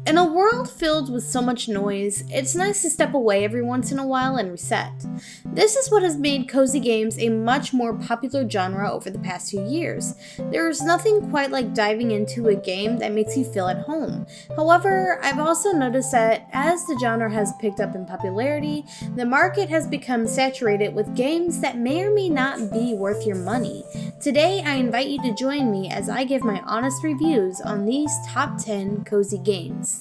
In a world filled with so much noise, it's nice to step away every once in a while and reset. This is what has made cozy games a much more popular genre over the past few years. There is nothing quite like diving into a game that makes you feel at home. However, I've also noticed that as the genre has picked up in popularity, the market has become saturated with games that may or may not be worth your money. Today, I invite you to join me as I give my honest reviews on these top 10 cozy games.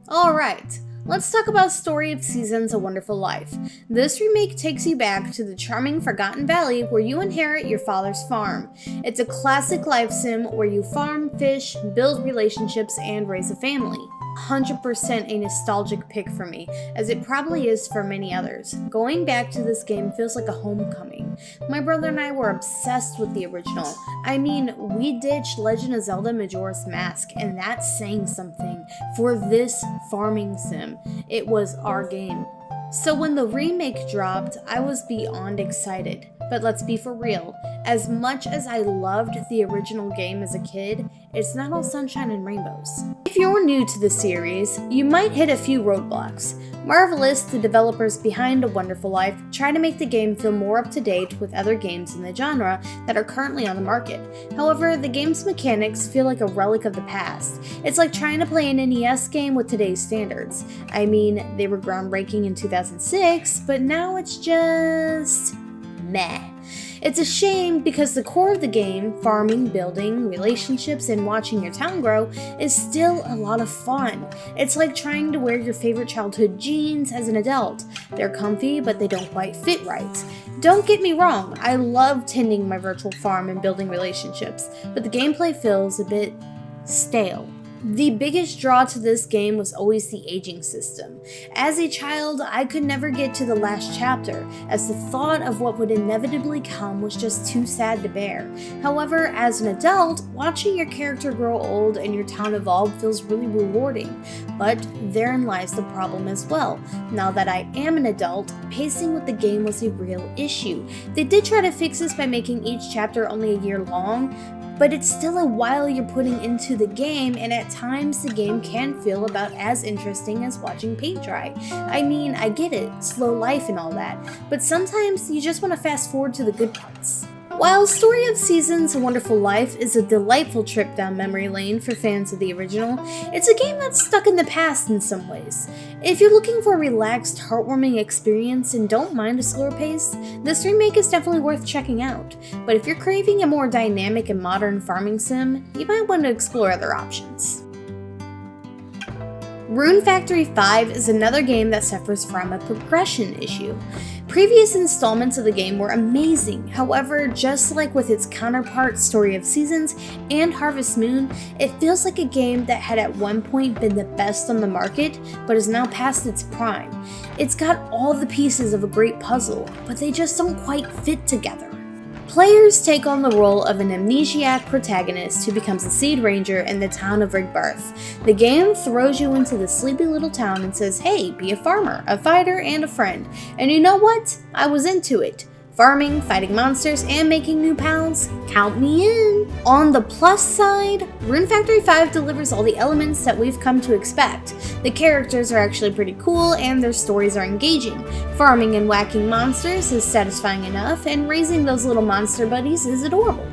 Alright, let's talk about Story of Seasons: A Wonderful Life. This remake takes you back to the charming Forgotten Valley where you inherit your father's farm. It's a classic life sim where you farm, fish, build relationships, and raise a family. 100% a nostalgic pick for me, as it probably is for many others. Going back to this game feels like a homecoming. My brother and I were obsessed with the original. I mean, we ditched Legend of Zelda Majora's Mask, and that's saying something. For this farming sim, it was our game. So when the remake dropped, I was beyond excited. But let's be for real, as much as I loved the original game as a kid, it's not all sunshine and rainbows. If you're new to the series, you might hit a few roadblocks. Marvelous, the developers behind A Wonderful Life, try to make the game feel more up to date with other games in the genre that are currently on the market. However, the game's mechanics feel like a relic of the past. It's like trying to play an NES game with today's standards. I mean, they were groundbreaking in 2006, but now it's just meh. It's a shame because the core of the game, farming, building, relationships, and watching your town grow, is still a lot of fun. It's like trying to wear your favorite childhood jeans as an adult. They're comfy, but they don't quite fit right. Don't get me wrong, I love tending my virtual farm and building relationships, but the gameplay feels a bit stale. The biggest draw to this game was always the aging system. As a child, I could never get to the last chapter, as the thought of what would inevitably come was just too sad to bear. However, as an adult, watching your character grow old and your town evolve feels really rewarding. But therein lies the problem as well. Now that I am an adult, pacing with the game was a real issue. They did try to fix this by making each chapter only a year long, but it's still a while you're putting into the game, and at times the game can feel about as interesting as watching paint dry. I mean, I get it, slow life and all that, but sometimes you just want to fast forward to the good parts. While Story of Seasons: A Wonderful Life is a delightful trip down memory lane for fans of the original, it's a game that's stuck in the past in some ways. If you're looking for a relaxed, heartwarming experience and don't mind a slower pace, this remake is definitely worth checking out. But if you're craving a more dynamic and modern farming sim, you might want to explore other options. Rune Factory 5 is another game that suffers from a progression issue. Previous installments of the game were amazing, however, just like with its counterparts Story of Seasons and Harvest Moon, it feels like a game that had at one point been the best on the market, but is now past its prime. It's got all the pieces of a great puzzle, but they just don't quite fit together. Players take on the role of an amnesiac protagonist who becomes a seed ranger in the town of Rigbarth. The game throws you into the sleepy little town and says, hey, be a farmer, a fighter, and a friend. And you know what? I was into it. Farming, fighting monsters, and making new pals? Count me in! On the plus side, Rune Factory 5 delivers all the elements that we've come to expect. The characters are actually pretty cool, and their stories are engaging. Farming and whacking monsters is satisfying enough, and raising those little monster buddies is adorable.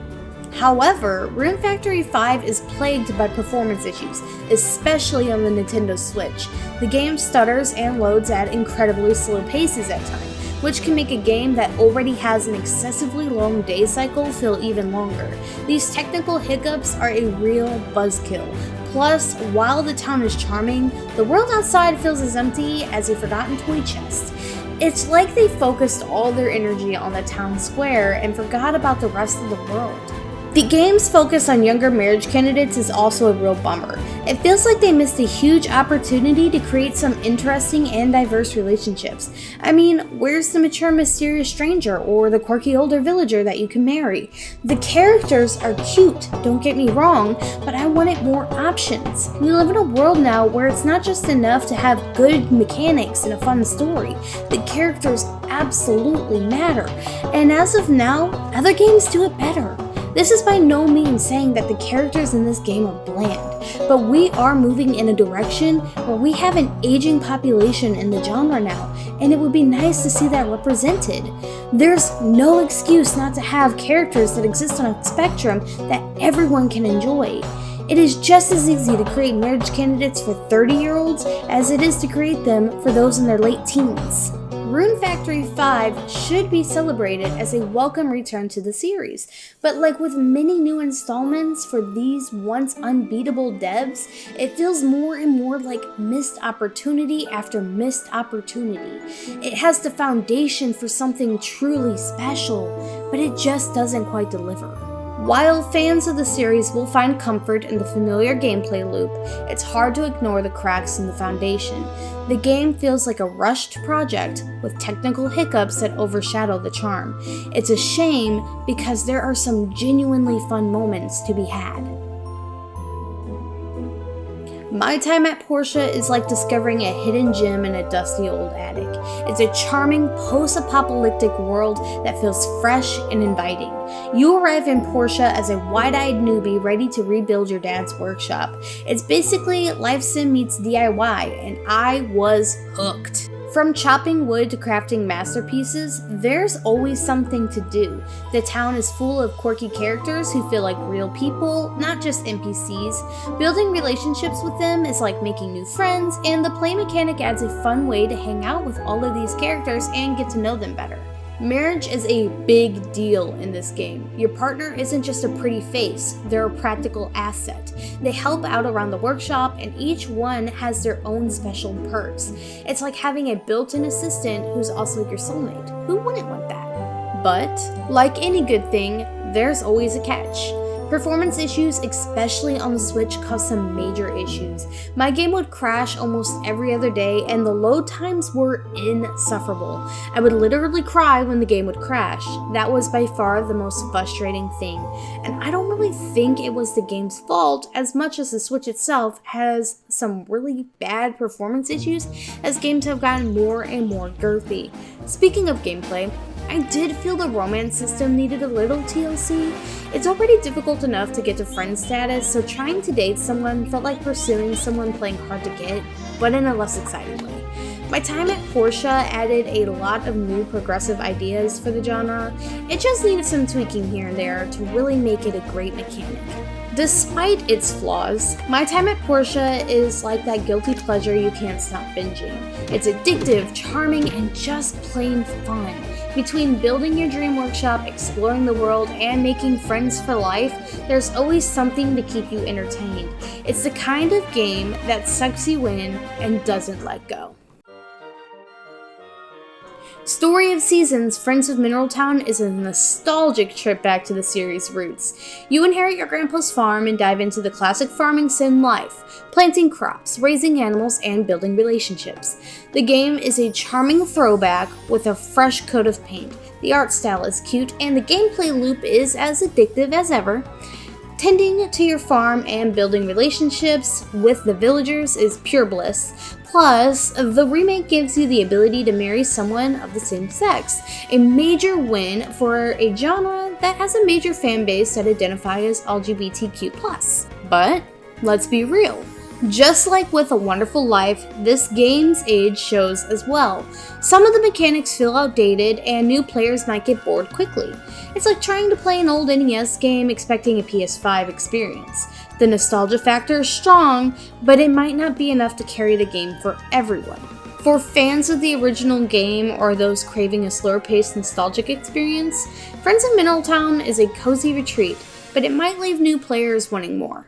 However, Rune Factory 5 is plagued by performance issues, especially on the Nintendo Switch. The game stutters and loads at incredibly slow paces at times, which can make a game that already has an excessively long day cycle feel even longer. These technical hiccups are a real buzzkill. Plus, while the town is charming, the world outside feels as empty as a forgotten toy chest. It's like they focused all their energy on the town square and forgot about the rest of the world. The game's focus on younger marriage candidates is also a real bummer. It feels like they missed a huge opportunity to create some interesting and diverse relationships. I mean, where's the mature mysterious stranger or the quirky older villager that you can marry? The characters are cute, don't get me wrong, but I wanted more options. We live in a world now where it's not just enough to have good mechanics and a fun story. The characters absolutely matter, and as of now, other games do it better. This is by no means saying that the characters in this game are bland, but we are moving in a direction where we have an aging population in the genre now, and it would be nice to see that represented. There's no excuse not to have characters that exist on a spectrum that everyone can enjoy. It is just as easy to create marriage candidates for 30-year-olds as it is to create them for those in their late teens. Rune Factory 5 should be celebrated as a welcome return to the series, but like with many new installments for these once unbeatable devs, it feels more and more like missed opportunity after missed opportunity. It has the foundation for something truly special, but it just doesn't quite deliver. While fans of the series will find comfort in the familiar gameplay loop, it's hard to ignore the cracks in the foundation. The game feels like a rushed project with technical hiccups that overshadow the charm. It's a shame because there are some genuinely fun moments to be had. My time at Porsche is like discovering a hidden gem in a dusty old attic. It's a charming post-apocalyptic world that feels fresh and inviting. You arrive in Porsche as a wide-eyed newbie ready to rebuild your dad's workshop. It's basically Life Sim meets DIY, and I was hooked. From chopping wood to crafting masterpieces, there's always something to do. The town is full of quirky characters who feel like real people, not just NPCs. Building relationships with them is like making new friends, and the play mechanic adds a fun way to hang out with all of these characters and get to know them better. Marriage is a big deal in this game. Your partner isn't just a pretty face, they're a practical asset. They help out around the workshop, and each one has their own special perks. It's like having a built-in assistant who's also your soulmate. Who wouldn't want that? But, like any good thing, there's always a catch. Performance issues, especially on the Switch, cause some major issues. My game would crash almost every other day, and the load times were insufferable. I would literally cry when the game would crash. That was by far the most frustrating thing, and I don't really think it was the game's fault as much as the Switch itself has some really bad performance issues as games have gotten more and more girthy. Speaking of gameplay, I did feel the romance system needed a little TLC. It's already difficult enough to get to friend status, so trying to date someone felt like pursuing someone playing hard to get, but in a less exciting way. My time at Porsche added a lot of new progressive ideas for the genre. It just needed some tweaking here and there to really make it a great mechanic. Despite its flaws, my time at Porsche is like that guilty pleasure you can't stop binging. It's addictive, charming, and just plain fun. Between building your dream workshop, exploring the world, and making friends for life, there's always something to keep you entertained. It's the kind of game that sucks you in and doesn't let go. Story of Seasons, Friends of Mineral Town is a nostalgic trip back to the series' roots. You inherit your grandpa's farm and dive into the classic farming sim life, planting crops, raising animals, and building relationships. The game is a charming throwback with a fresh coat of paint. The art style is cute, and the gameplay loop is as addictive as ever. Tending to your farm and building relationships with the villagers is pure bliss. Plus, the remake gives you the ability to marry someone of the same sex, a major win for a genre that has a major fan base that identify as LGBTQ+. But, let's be real. Just like with A Wonderful Life, this game's age shows as well. Some of the mechanics feel outdated, and new players might get bored quickly. It's like trying to play an old NES game expecting a PS5 experience. The nostalgia factor is strong, but it might not be enough to carry the game for everyone. For fans of the original game or those craving a slower-paced nostalgic experience, Friends of Mineral Town is a cozy retreat, but it might leave new players wanting more.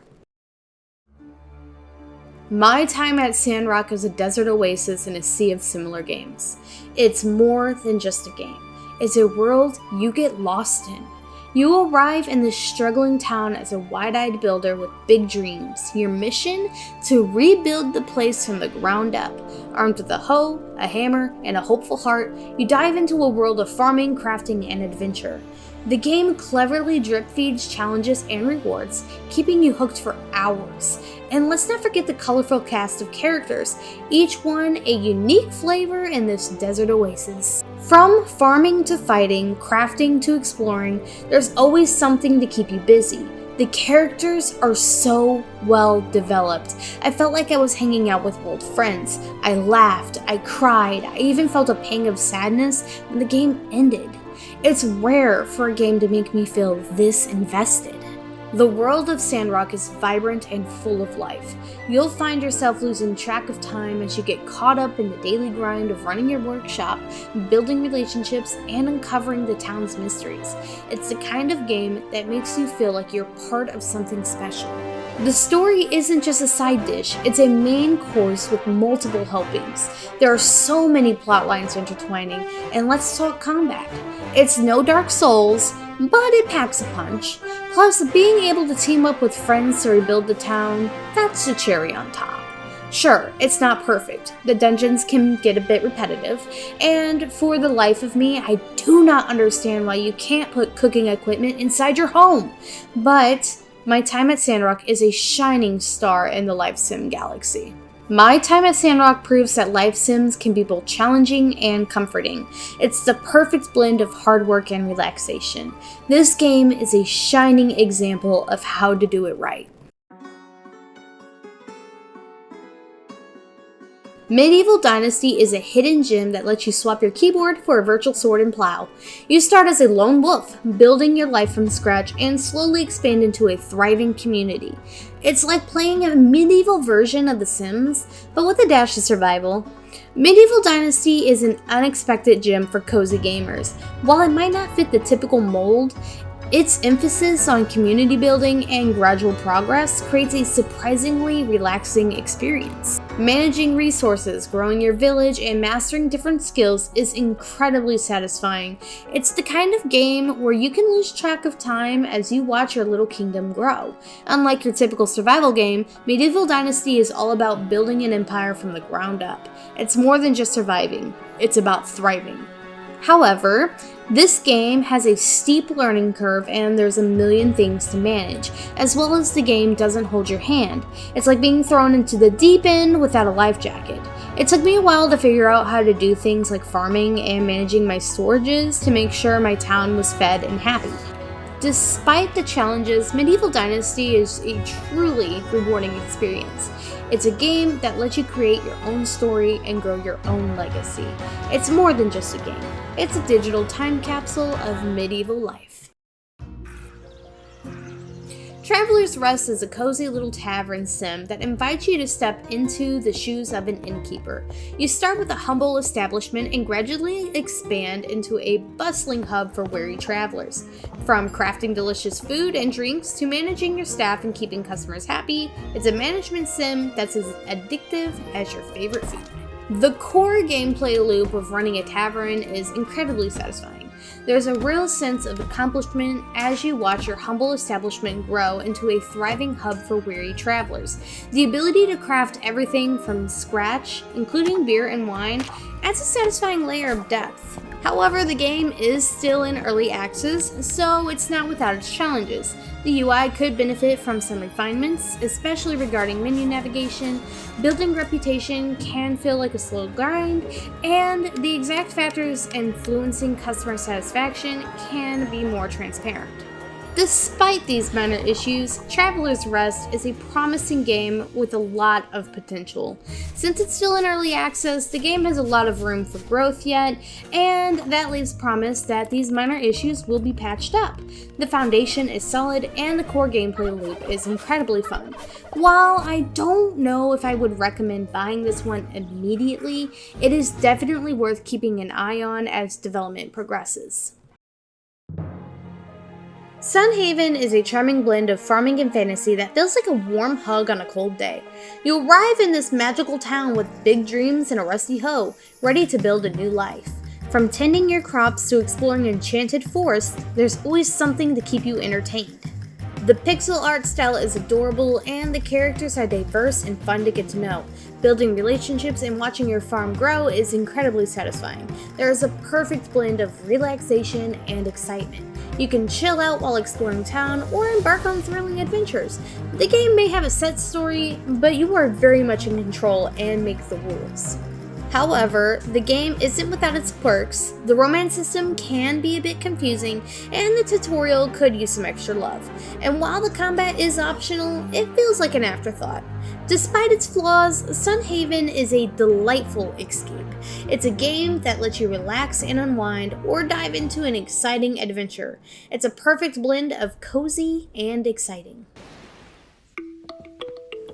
My time at Sandrock is a desert oasis in a sea of similar games. It's more than just a game. It's a world you get lost in. You arrive in this struggling town as a wide-eyed builder with big dreams. Your mission? To rebuild the place from the ground up. Armed with a hoe, a hammer, and a hopeful heart, you dive into a world of farming, crafting, and adventure. The game cleverly drip-feeds challenges and rewards, keeping you hooked for hours. And let's not forget the colorful cast of characters, each one a unique flavor in this desert oasis. From farming to fighting, crafting to exploring, there's always something to keep you busy. The characters are so well developed. I felt like I was hanging out with old friends. I laughed, I cried, I even felt a pang of sadness when the game ended. It's rare for a game to make me feel this invested. The world of Sandrock is vibrant and full of life. You'll find yourself losing track of time as you get caught up in the daily grind of running your workshop, building relationships, and uncovering the town's mysteries. It's the kind of game that makes you feel like you're part of something special. The story isn't just a side dish, it's a main course with multiple helpings. There are so many plot lines intertwining, and let's talk combat. It's no Dark Souls, but it packs a punch. Plus, being able to team up with friends to rebuild the town, that's the cherry on top. Sure, it's not perfect. The dungeons can get a bit repetitive, and for the life of me, I do not understand why you can't put cooking equipment inside your home. But my time at Sandrock is a shining star in the life sim galaxy. My time at Sandrock proves that life sims can be both challenging and comforting. It's the perfect blend of hard work and relaxation. This game is a shining example of how to do it right. Medieval Dynasty is a hidden gem that lets you swap your keyboard for a virtual sword and plow. You start as a lone wolf, building your life from scratch and slowly expand into a thriving community. It's like playing a medieval version of The Sims, but with a dash of survival. Medieval Dynasty is an unexpected gem for cozy gamers. While it might not fit the typical mold, its emphasis on community building and gradual progress creates a surprisingly relaxing experience. Managing resources, growing your village, and mastering different skills is incredibly satisfying. It's the kind of game where you can lose track of time as you watch your little kingdom grow. Unlike your typical survival game, Medieval Dynasty is all about building an empire from the ground up. It's more than just surviving, it's about thriving. However, this game has a steep learning curve and there's a million things to manage, as well as the game doesn't hold your hand. It's like being thrown into the deep end without a life jacket. It took me a while to figure out how to do things like farming and managing my storages to make sure my town was fed and happy. Despite the challenges, Medieval Dynasty is a truly rewarding experience. It's a game that lets you create your own story and grow your own legacy. It's more than just a game. It's a digital time capsule of medieval life. Traveler's Rest is a cozy little tavern sim that invites you to step into the shoes of an innkeeper. You start with a humble establishment and gradually expand into a bustling hub for weary travelers. From crafting delicious food and drinks to managing your staff and keeping customers happy, it's a management sim that's as addictive as your favorite food. The core gameplay loop of running a tavern is incredibly satisfying. There's a real sense of accomplishment as you watch your humble establishment grow into a thriving hub for weary travelers. The ability to craft everything from scratch, including beer and wine, adds a satisfying layer of depth. However, the game is still in early access, so it's not without its challenges. The UI could benefit from some refinements, especially regarding menu navigation. Building reputation can feel like a slow grind, and the exact factors influencing customer satisfaction can be more transparent. Despite these minor issues, Traveler's Rest is a promising game with a lot of potential. Since it's still in early access, the game has a lot of room for growth yet, and that leaves promise that these minor issues will be patched up. The foundation is solid and the core gameplay loop is incredibly fun. While I don't know if I would recommend buying this one immediately, it is definitely worth keeping an eye on as development progresses. Sunhaven is a charming blend of farming and fantasy that feels like a warm hug on a cold day. You arrive in this magical town with big dreams and a rusty hoe, ready to build a new life. From tending your crops to exploring enchanted forests, there's always something to keep you entertained. The pixel art style is adorable and the characters are diverse and fun to get to know. Building relationships and watching your farm grow is incredibly satisfying. There is a perfect blend of relaxation and excitement. You can chill out while exploring town or embark on thrilling adventures. The game may have a set story, but you are very much in control and make the rules. However, the game isn't without its quirks, the romance system can be a bit confusing, and the tutorial could use some extra love. And while the combat is optional, it feels like an afterthought. Despite its flaws, Sunhaven is a delightful escape. It's a game that lets you relax and unwind or dive into an exciting adventure. It's a perfect blend of cozy and exciting.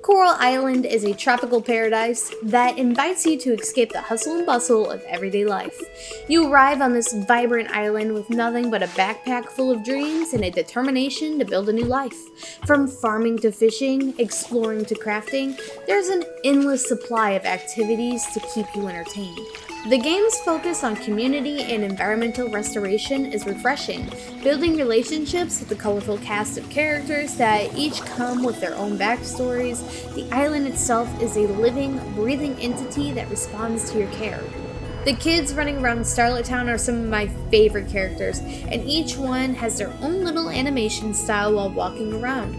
Coral Island is a tropical paradise that invites you to escape the hustle and bustle of everyday life. You arrive on this vibrant island with nothing but a backpack full of dreams and a determination to build a new life. From farming to fishing, exploring to crafting, there's an endless supply of activities to keep you entertained. The game's focus on community and environmental restoration is refreshing, building relationships with the colorful cast of characters that each come with their own backstories. The island itself is a living, breathing entity that responds to your care. The kids running around Starlet Town are some of my favorite characters, and each one has their own little animation style while walking around,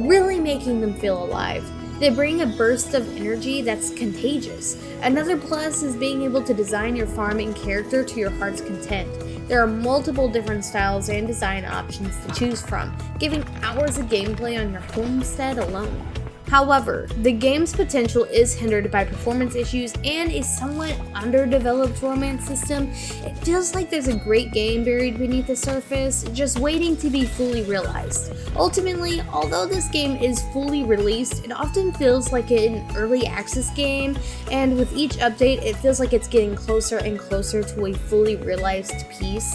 really making them feel alive. They bring a burst of energy that's contagious. Another plus is being able to design your farm and character to your heart's content. There are multiple different styles and design options to choose from, giving hours of gameplay on your homestead alone. However, the game's potential is hindered by performance issues and a somewhat underdeveloped romance system. It feels like there's a great game buried beneath the surface, just waiting to be fully realized. Ultimately, although this game is fully released, it often feels like an early access game, and with each update, it feels like it's getting closer and closer to a fully realized piece.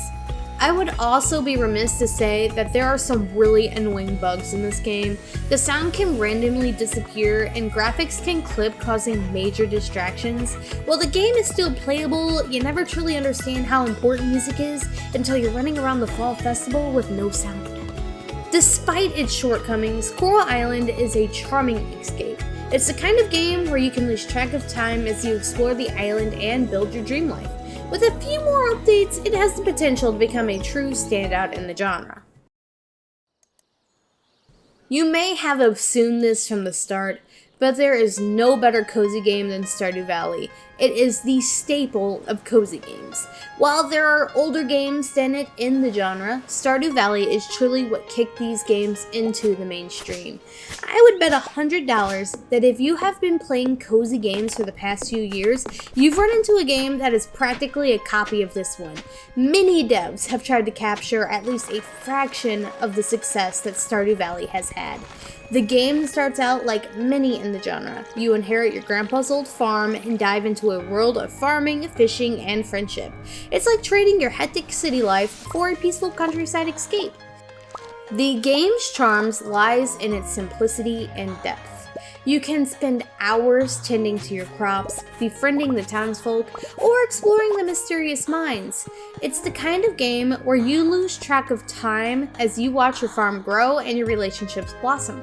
I would also be remiss to say that there are some really annoying bugs in this game. The sound can randomly disappear and graphics can clip, causing major distractions. While the game is still playable, you never truly understand how important music is until you're running around the fall festival with no sound. Despite its shortcomings, Coral Island is a charming escape. It's the kind of game where you can lose track of time as you explore the island and build your dream life. With a few more updates, it has the potential to become a true standout in the genre. You may have assumed this from the start, but there is no better cozy game than Stardew Valley. It is the staple of cozy games. While there are older games than it in the genre, Stardew Valley is truly what kicked these games into the mainstream. I would bet $100 that if you have been playing cozy games for the past few years, you've run into a game that is practically a copy of this one. Many devs have tried to capture at least a fraction of the success that Stardew Valley has had. The game starts out like many in the genre. You inherit your grandpa's old farm and dive into a world of farming, fishing, and friendship. It's like trading your hectic city life for a peaceful countryside escape. The game's charms lies in its simplicity and depth. You can spend hours tending to your crops, befriending the townsfolk, or exploring the mysterious mines. It's the kind of game where you lose track of time as you watch your farm grow and your relationships blossom.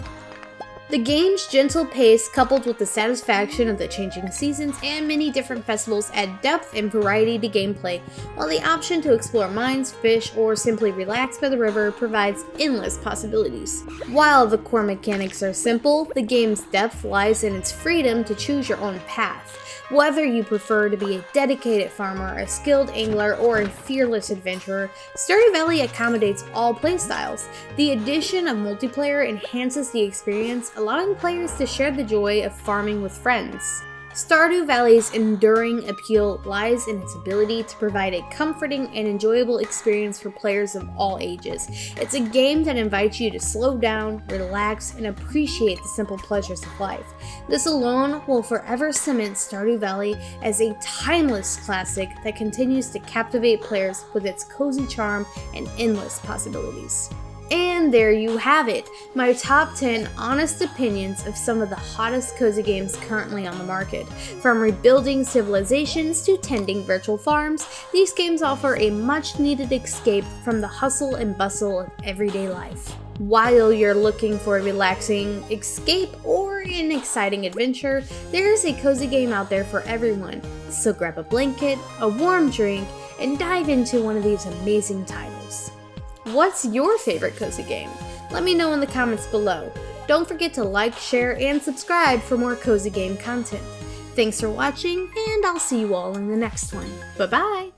The game's gentle pace, coupled with the satisfaction of the changing seasons and many different festivals, add depth and variety to gameplay, while the option to explore mines, fish, or simply relax by the river provides endless possibilities. While the core mechanics are simple, the game's depth lies in its freedom to choose your own path. Whether you prefer to be a dedicated farmer, a skilled angler, or a fearless adventurer, Stardew Valley accommodates all playstyles. The addition of multiplayer enhances the experience, allowing players to share the joy of farming with friends. Stardew Valley's enduring appeal lies in its ability to provide a comforting and enjoyable experience for players of all ages. It's a game that invites you to slow down, relax, and appreciate the simple pleasures of life. This alone will forever cement Stardew Valley as a timeless classic that continues to captivate players with its cozy charm and endless possibilities. And there you have it, my top 10 honest opinions of some of the hottest cozy games currently on the market. From rebuilding civilizations to tending virtual farms, these games offer a much needed escape from the hustle and bustle of everyday life. While you're looking for a relaxing escape or an exciting adventure, there is a cozy game out there for everyone. So grab a blanket, a warm drink, and dive into one of these amazing titles. What's your favorite cozy game? Let me know in the comments below. Don't forget to like, share, and subscribe for more cozy game content. Thanks for watching, and I'll see you all in the next one. Bye-bye!